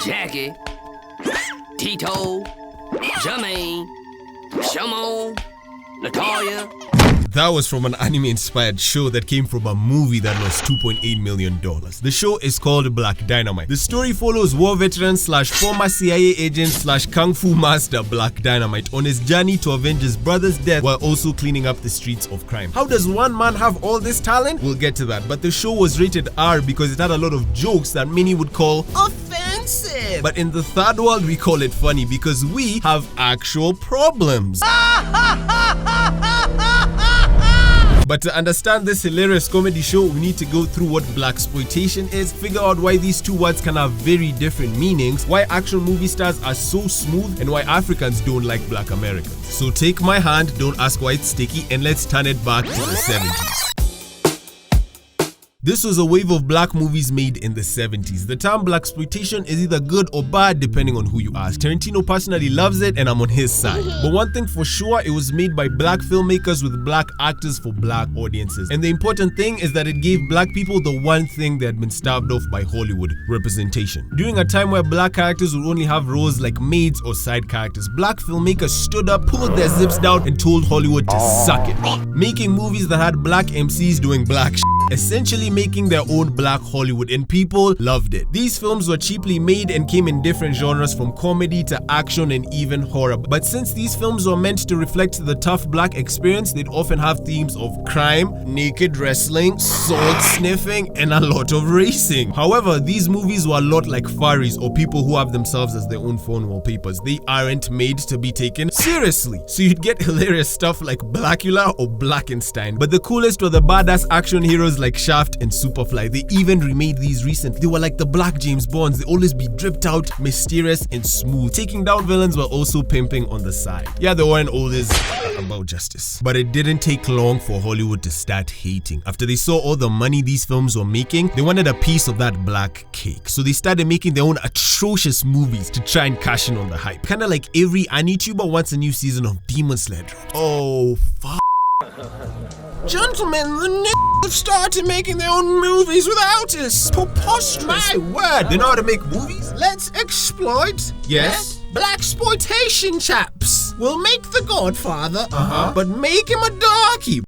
Jackie, Tito, Jermaine, Shimon, Latoya. That was from an anime-inspired show that came from a movie that was $2.8 million. The show is called Black Dynamite. The story follows war veteran slash former CIA agent slash kung fu master Black Dynamite on his journey to avenge his brother's death while also cleaning up the streets of crime. How does one man have all this talent? We'll get to that, but the show was rated R because it had a lot of jokes that many would call offensive. But in the third world, we call it funny because we have actual problems. But to understand this hilarious comedy show, we need to go through what Blaxploitation is, figure out why these two words can have very different meanings, why action movie stars are so smooth, and why Africans don't like Black Americans. So take my hand, don't ask why it's sticky, and let's turn it back to the 70s. This was a wave of black movies made in the 70s. The term Blaxploitation is either good or bad depending on who you ask. Tarantino personally loves it and I'm on his side. But one thing for sure, it was made by black filmmakers with black actors for black audiences. And the important thing is that it gave black people the one thing that had been starved off by Hollywood: representation. During a time where black characters would only have roles like maids or side characters, black filmmakers stood up, pulled their zips down and told Hollywood to suck it. Making movies that had black MCs doing black shit. Essentially making their own black Hollywood, and people loved it. These films were cheaply made and came in different genres from comedy to action and even horror. But since these films were meant to reflect the tough black experience, they'd often have themes of crime, naked wrestling, salt sniffing, and a lot of racing. However, these movies were a lot like furries or people who have themselves as their own phone wallpapers. They aren't made to be taken seriously. So you'd get hilarious stuff like Blackula or Blackenstein. But the coolest were the badass action heroes like Shaft and Superfly. They even remade these recently. They were like the black James Bonds. They always be dripped out, mysterious and smooth. Taking down villains while also pimping on the side. Yeah, they weren't always about justice. But it didn't take long for Hollywood to start hating. After they saw all the money these films were making, they wanted a piece of that black cake. So they started making their own atrocious movies to try and cash in on the hype. Kinda like every AniTuber wants a new season of Demon Slayer dropped. Oh, fuck. Gentlemen, the niggas have started making their own movies without us. Preposterous. My word, they know how to make movies? Let's exploit. Yes? Blaxploitation, chaps. We'll make The Godfather, but make him a darkie.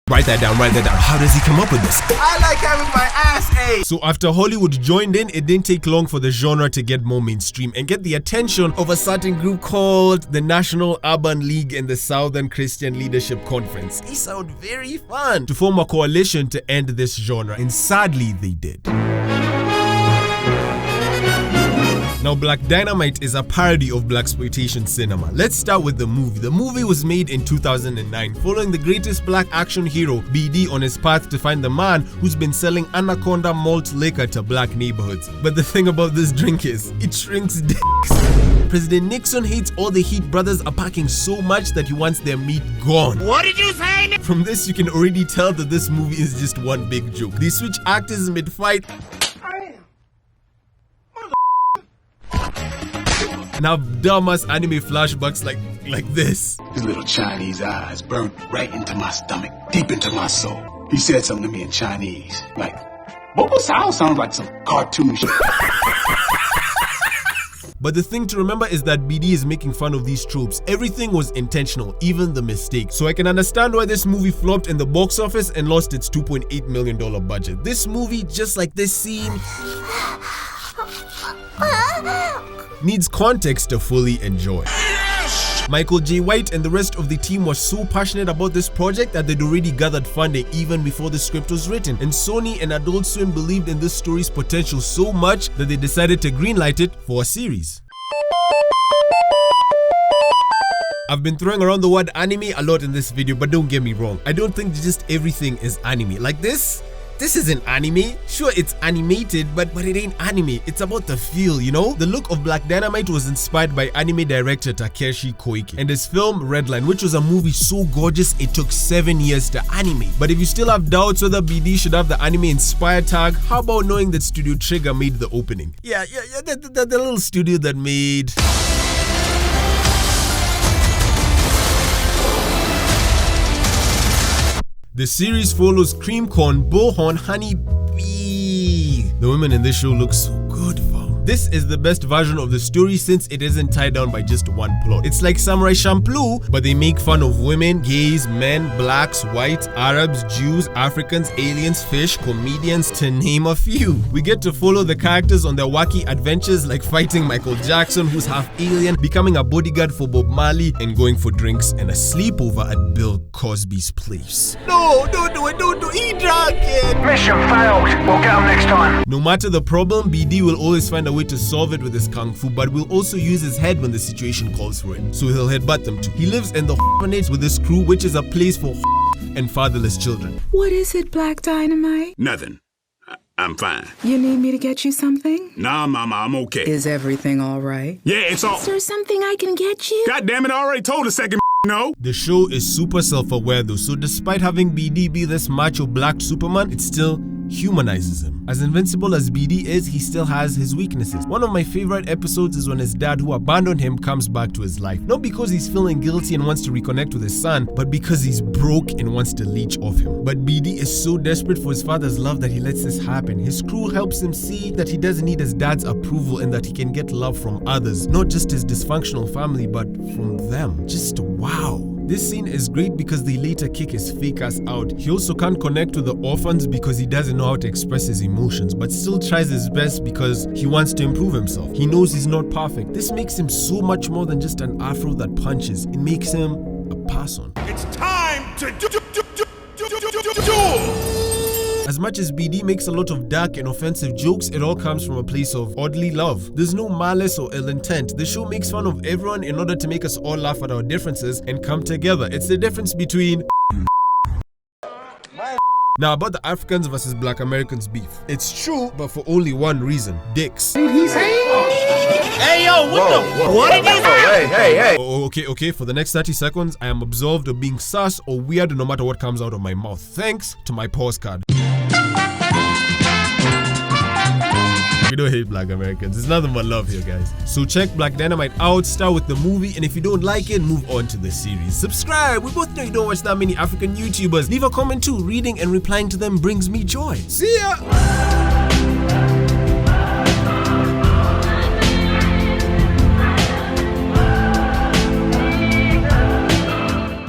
Write that down, write that down. How does he come up with this? I like having my ass ate. So after Hollywood joined in, it didn't take long for the genre to get more mainstream and get the attention of a certain group called the National Urban League and the Southern Christian Leadership Conference. These sound very fun. To form a coalition to end this genre, and sadly they did. Now, Black Dynamite is a parody of Blaxploitation cinema. Let's start with the movie. The movie was made in 2009, following the greatest black action hero, BD, on his path to find the man who's been selling Anaconda malt liquor to black neighborhoods. But the thing about this drink is, it shrinks dicks. President Nixon hates all the Heat brothers are packing so much that he wants their meat gone. What did you say? From this, you can already tell that this movie is just one big joke. They switch actors mid-fight and have dumbass anime flashbacks like this. His little Chinese eyes burnt right into my stomach, deep into my soul. He said something to me in Chinese, like, Bobo Sao sounds like some cartoon shit. But the thing to remember is that BD is making fun of these tropes. Everything was intentional, even the mistakes. So I can understand why this movie flopped in the box office and lost its $2.8 million budget. This movie, just like this scene, needs context to fully enjoy. Yes! Michael J. White and the rest of the team were so passionate about this project that they'd already gathered funding even before the script was written. And Sony and Adult Swim believed in this story's potential so much that they decided to greenlight it for a series. I've been throwing around the word anime a lot in this video, but don't get me wrong. I don't think just everything is anime. Like this isn't anime. Sure, it's animated, but it ain't anime. It's about the feel, you know? The look of Black Dynamite was inspired by anime director Takeshi Koike and his film Redline, which was a movie so gorgeous it took 7 years to animate. But if you still have doubts whether BD should have the anime inspired tag, how about knowing that Studio Trigger made the opening? Yeah, the little studio that made... The series follows Cream Corn, Bullhorn, Honey Bee. The women in this show look so good, fam. This is the best version of the story since it isn't tied down by just one plot. It's like Samurai Champloo, but they make fun of women, gays, men, blacks, whites, Arabs, Jews, Africans, aliens, fish, comedians, to name a few. We get to follow the characters on their wacky adventures like fighting Michael Jackson, who's half alien, becoming a bodyguard for Bob Marley, and going for drinks and a sleepover at Bill Cosby's place. No, don't do it, he drunk it! Mission failed. We'll get them next time. No matter the problem, BD will always find a way to solve it with his kung fu, but will also use his head when the situation calls for it. So he'll headbutt them too. He lives in the orphanage with his crew, which is a place for and fatherless children. What is it, Black Dynamite? Nothing. I'm fine. You need me to get you something? Nah, Mama, I'm okay. Is everything all right? Yeah, it's all. Is there something I can get you? God damn it, I already told the second no. The show is super self-aware though, so despite having BD be this macho black Superman, it still humanizes him. As invincible as BD is, he still has his weaknesses. One of my favorite episodes is when his dad, who abandoned him, comes back to his life. Not because he's feeling guilty and wants to reconnect with his son, but because he's broke and wants to leech off him. But BD is so desperate for his father's love that he lets this happen. His crew helps him see that he doesn't need his dad's approval and that he can get love from others, not just his dysfunctional family, but from them. Just wow. This scene is great because they later kick his fake ass out. He also can't connect with the orphans because he doesn't know how to express his emotions, but still tries his best because he wants to improve himself. He knows he's not perfect. This makes him so much more than just an afro that punches. It makes him a person. It's time to do. As much as BD makes a lot of dark and offensive jokes, it all comes from a place of oddly love. There's no malice or ill intent. The show makes fun of everyone in order to make us all laugh at our differences and come together. It's the difference between now about the Africans versus Black Americans beef. It's true, but for only one reason: dicks. What did he say? Hey, yo, what did you say? Hey. Oh, okay, for the next 30 seconds, I am absolved of being sus or weird no matter what comes out of my mouth. Thanks to my pause card. We don't hate Black Americans. It's nothing but love here, guys. So check Black Dynamite out, start with the movie, and if you don't like it, move on to the series. Subscribe. We both know you don't watch that many African YouTubers. Leave a comment too. Reading and replying to them brings me joy. See ya!